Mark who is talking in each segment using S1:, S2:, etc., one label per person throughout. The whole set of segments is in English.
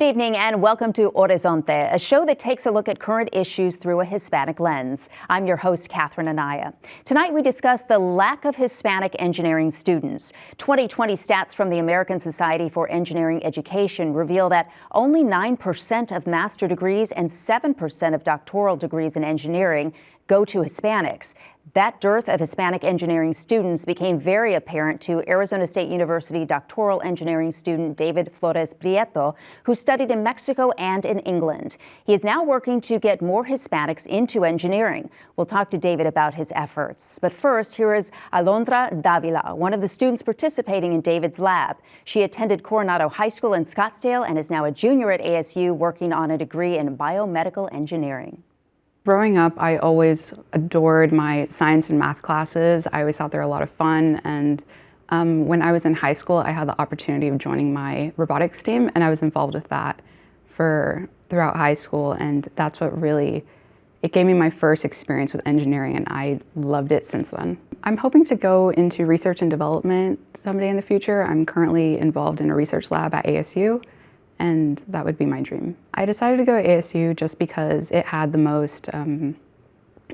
S1: Good evening and welcome to Horizonte, a show that takes a look at current issues through a Hispanic lens. I'm your host, Catherine Anaya. Tonight we discuss the lack of Hispanic engineering students. 2020 stats from the American Society for Engineering Education reveal that only 9% of master degrees and 7% of doctoral degrees in engineering go to Hispanics. That dearth of Hispanic engineering students became very apparent to Arizona State University doctoral engineering student David Flores Prieto, who studied in Mexico and in England. He is now working to get more Hispanics into engineering. We'll talk to David about his efforts. But first, here is Alondra Davila, one of the students participating in David's lab. She attended Coronado High School in Scottsdale and is now a junior at ASU working on a degree in biomedical engineering.
S2: Growing up, I always adored my science and math classes. I always thought they were a lot of fun. And when I was in high school, I had the opportunity of joining my robotics team, and I was involved with that throughout high school. And that's what it gave me my first experience with engineering, and I loved it since then. I'm hoping to go into research and development someday in the future. I'm currently involved in a research lab at ASU. And that would be my dream. I decided to go to ASU just because it had it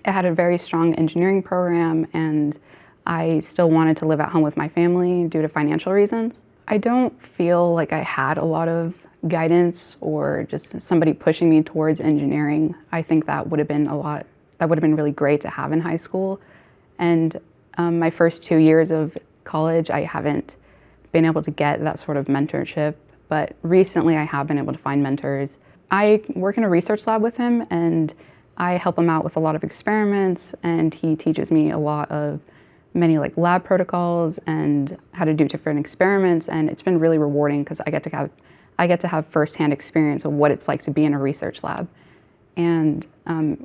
S2: had a very strong engineering program, and I still wanted to live at home with my family due to financial reasons. I don't feel like I had a lot of guidance or just somebody pushing me towards engineering. I think that would have been really great to have in high school. And my first 2 years of college, I haven't been able to get that sort of mentorship. But recently I have been able to find mentors. I work in a research lab with him, and I help him out with a lot of experiments, and he teaches me many lab protocols and how to do different experiments, and it's been really rewarding because I get to have firsthand experience of what it's like to be in a research lab. And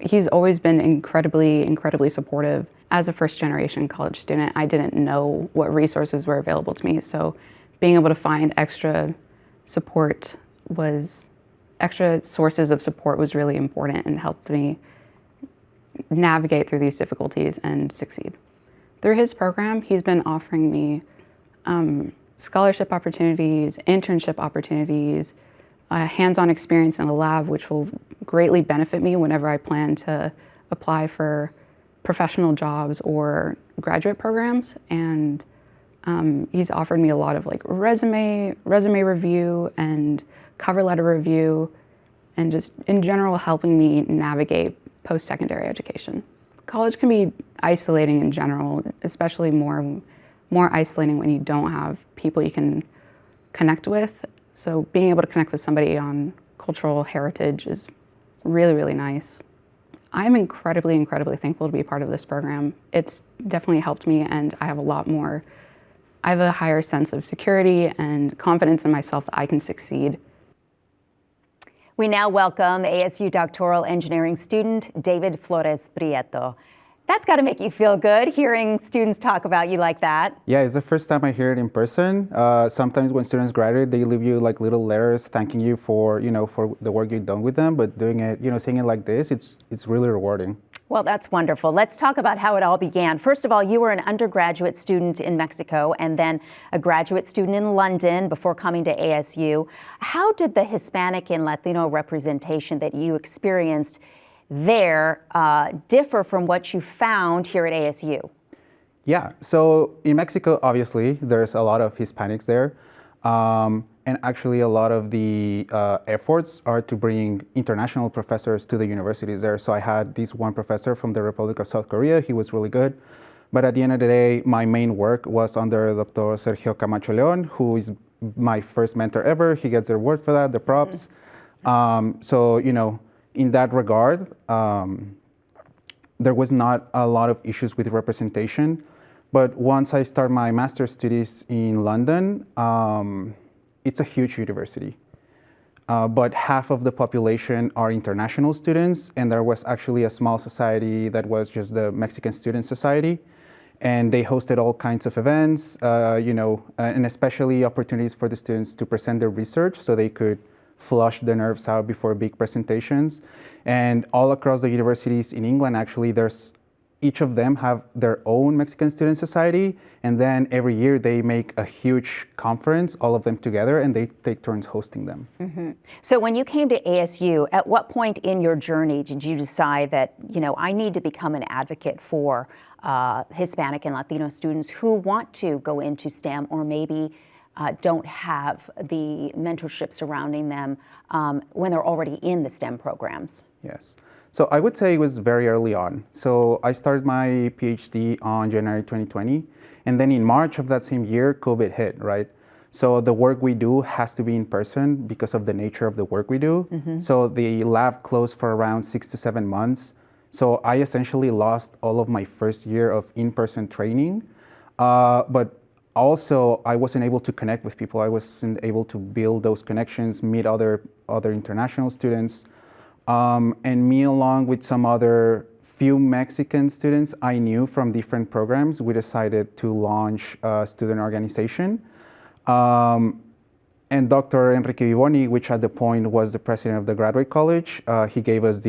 S2: he's always been incredibly supportive. As a first-generation college student, I didn't know what resources were available to me, so being able to find extra sources of support was really important and helped me navigate through these difficulties and succeed. Through his program, he's been offering me scholarship opportunities, internship opportunities, hands-on experience in the lab, which will greatly benefit me whenever I plan to apply for professional jobs or graduate programs. And he's offered me a lot of resume review and cover letter review, and just in general helping me navigate post-secondary education. College can be isolating in general, especially more isolating when you don't have people you can connect with. So being able to connect with somebody on cultural heritage is really nice. I'm incredibly thankful to be a part of this program. It's definitely helped me, and I have a higher sense of security and confidence in myself that I can succeed.
S1: We now welcome ASU doctoral engineering student David Flores Prieto. That's got to make you feel good, hearing students talk about you like that.
S3: Yeah, it's the first time I hear it in person. Sometimes when students graduate, they leave you little letters thanking you for the work you've done with them. But doing it, seeing it like this, it's really rewarding.
S1: Well, that's wonderful. Let's talk about how it all began. First of all, you were an undergraduate student in Mexico and then a graduate student in London before coming to ASU. How did the Hispanic and Latino representation that you experienced there differ from what you found here at ASU?
S3: Yeah, so in Mexico, obviously, there's a lot of Hispanics there. And actually, a lot of the efforts are to bring international professors to the universities there. So I had this one professor from the Republic of South Korea. He was really good. But at the end of the day, my main work was under Dr. Sergio Camacho Leon, who is my first mentor ever. He gets the award for that, the props. So, in that regard, there was not a lot of issues with representation. But once I started my master's studies in London, it's a huge university. But half of the population are international students, and there was actually a small society that was just the Mexican Student Society. And they hosted all kinds of events, and especially opportunities for the students to present their research so they could flush the nerves out before big presentations. And all across the universities in England, actually, there's each of them have their own Mexican Student Society, and then every year they make a huge conference, all of them together, and they take turns hosting them.
S1: So when you came to ASU, at what point in your journey did you decide that, I need to become an advocate for Hispanic and Latino students who want to go into STEM or maybe don't have the mentorship surrounding them when they're already in the STEM programs?
S3: Yes. So I would say it was very early on. So I started my PhD on January 2020, and then in March of that same year, COVID hit, right? So the work we do has to be in person because of the nature of the work we do. So the lab closed for around 6 to 7 months. So I essentially lost all of my first year of in-person training, but also I wasn't able to connect with people. I wasn't able to build those connections, meet other international students. And me, along with some other few Mexican students I knew from different programs, we decided to launch a student organization. And Dr. Enrique Vivoni, which at the point was the president of the Graduate College, he gave us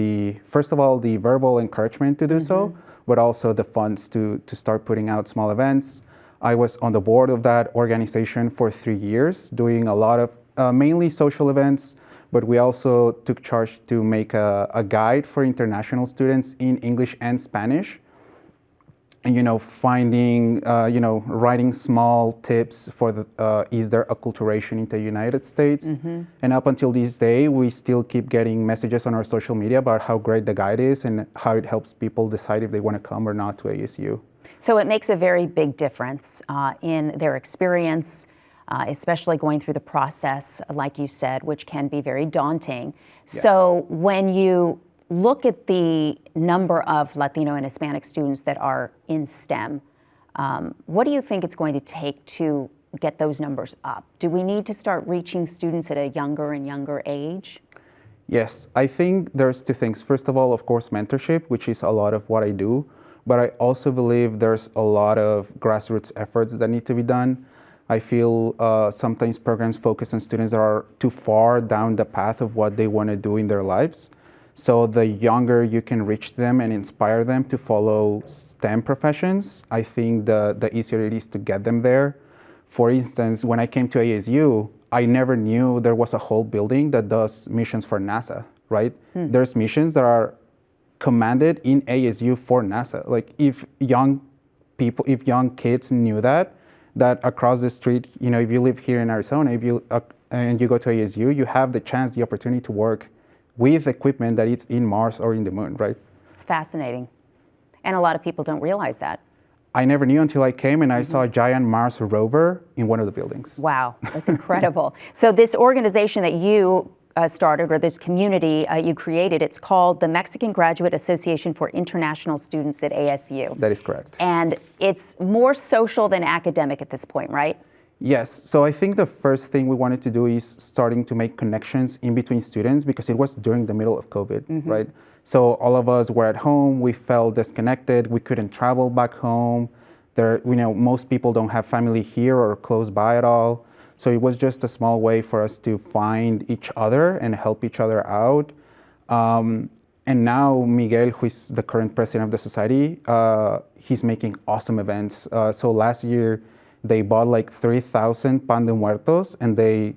S3: first of all, the verbal encouragement to do so, but also the funds to start putting out small events. I was on the board of that organization for 3 years, doing a lot of mainly social events, but we also took charge to make a guide for international students in English and Spanish. And, finding, writing small tips for ease their acculturation into the United States. And up until this day, we still keep getting messages on our social media about how great the guide is and how it helps people decide if they want to come or not to ASU.
S1: So it makes a very big difference in their experience, especially going through the process, like you said, which can be very daunting. Yeah. So when you look at the number of Latino and Hispanic students that are in STEM, what do you think it's going to take to get those numbers up? Do we need to start reaching students at a younger and younger age?
S3: Yes, I think there's two things. First of all, of course, mentorship, which is a lot of what I do. But I also believe there's a lot of grassroots efforts that need to be done. I feel sometimes programs focus on students that are too far down the path of what they want to do in their lives. So the younger you can reach them and inspire them to follow STEM professions, I think the easier it is to get them there. For instance, when I came to ASU, I never knew there was a whole building that does missions for NASA, right? There's missions that are commanded in ASU for NASA. Like if young kids knew that across the street, if you live here in Arizona, and you go to ASU, you have the opportunity to work with equipment that is in Mars or in the moon, right?
S1: It's fascinating. And a lot of people don't realize that.
S3: I never knew until I came and I saw a giant Mars rover in one of the buildings.
S1: Wow, that's incredible. So this organization that you started, or this community you created, it's called the Mexican Graduate Association for International Students at ASU.
S3: That is correct.
S1: And it's more social than academic at this point, right?
S3: Yes, so I think the first thing we wanted to do is starting to make connections in between students because it was during the middle of COVID, right? So all of us were at home, we felt disconnected, we couldn't travel back home. Most people don't have family here or close by at all. So it was just a small way for us to find each other and help each other out. And now Miguel, who is the current president of the society, he's making awesome events. So last year, they bought like 3,000 pan de muertos and they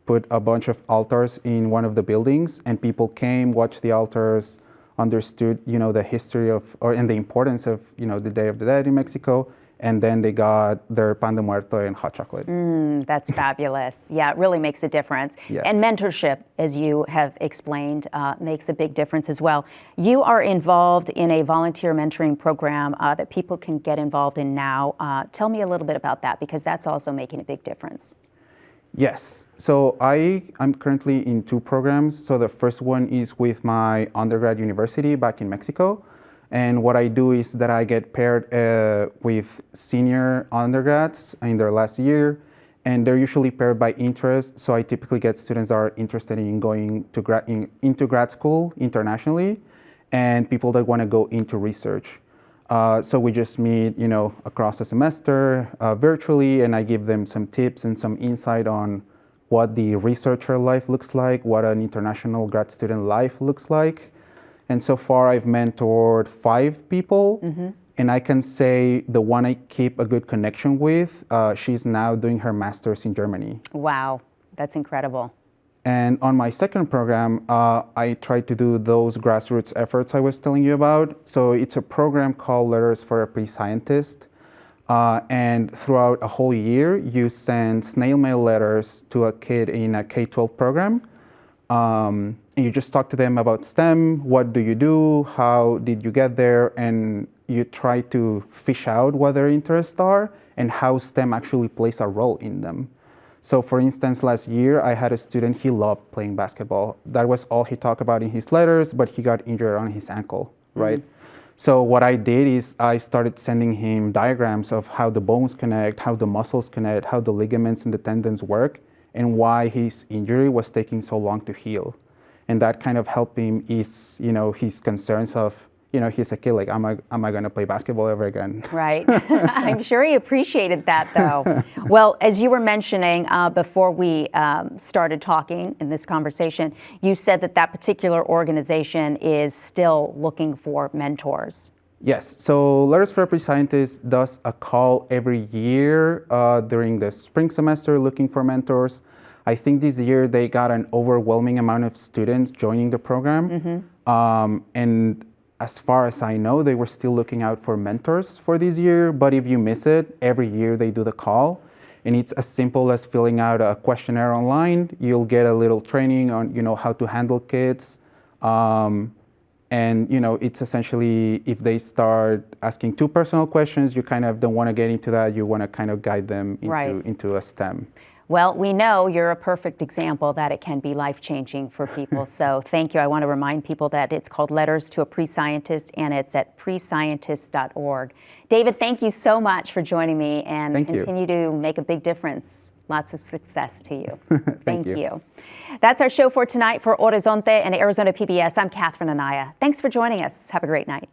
S3: put a bunch of altars in one of the buildings and people came, watched the altars, understood, the history and the importance of, the Day of the Dead in Mexico. And then they got their pan de muerto and hot chocolate.
S1: That's fabulous. Yeah, it really makes a difference.
S3: Yes.
S1: And mentorship, as you have explained, makes a big difference as well. You are involved in a volunteer mentoring program that people can get involved in now. Tell me a little bit about that, because that's also making a big difference.
S3: Yes. So I'm currently in 2 programs. So the first one is with my undergrad university back in Mexico. And what I do is that I get paired with senior undergrads in their last year, and they're usually paired by interest. So I typically get students that are interested in going to into grad school internationally, and people that want to go into research. So we just meet, across the semester virtually, and I give them some tips and some insight on what the researcher life looks like, what an international grad student life looks like. And so far, I've mentored 5 people, And I can say the one I keep a good connection with, she's now doing her master's in Germany.
S1: Wow, that's incredible.
S3: And on my second program, I tried to do those grassroots efforts I was telling you about. So it's a program called Letters for a Pre-Scientist. And throughout a whole year, you send snail mail letters to a kid in a K-12 program. And you just talk to them about STEM, what do you do, how did you get there, and you try to fish out what their interests are and how STEM actually plays a role in them. So for instance, last year I had a student, he loved playing basketball. That was all he talked about in his letters, but he got injured on his ankle, right? So what I did is I started sending him diagrams of how the bones connect, how the muscles connect, how the ligaments and the tendons work, and why his injury was taking so long to heal. And that kind of helped him ease, his concerns of, he's a kid, like, am I going to play basketball ever again?
S1: Right. I'm sure he appreciated that, though. Well, as you were mentioning before we started talking in this conversation, you said that particular organization is still looking for mentors.
S3: Yes. So Letters for a Pre-Scientist does a call every year during the spring semester looking for mentors. I think this year they got an overwhelming amount of students joining the program. And as far as I know, they were still looking out for mentors for this year. But if you miss it, every year they do the call. And it's as simple as filling out a questionnaire online. You'll get a little training on, how to handle kids. And it's essentially, if they start asking too personal questions, you kind of don't want to get into that. You want to kind of guide them into a STEM.
S1: Well, we know you're a perfect example that it can be life-changing for people. So thank you. I want to remind people that it's called Letters to a Pre-Scientist, and it's at prescientist.org. David, thank you so much for joining me, and continue to make a big difference. Lots of success to you. Thank you. That's our show for tonight. For Horizonte and Arizona PBS, I'm Catherine Anaya. Thanks for joining us. Have a great night.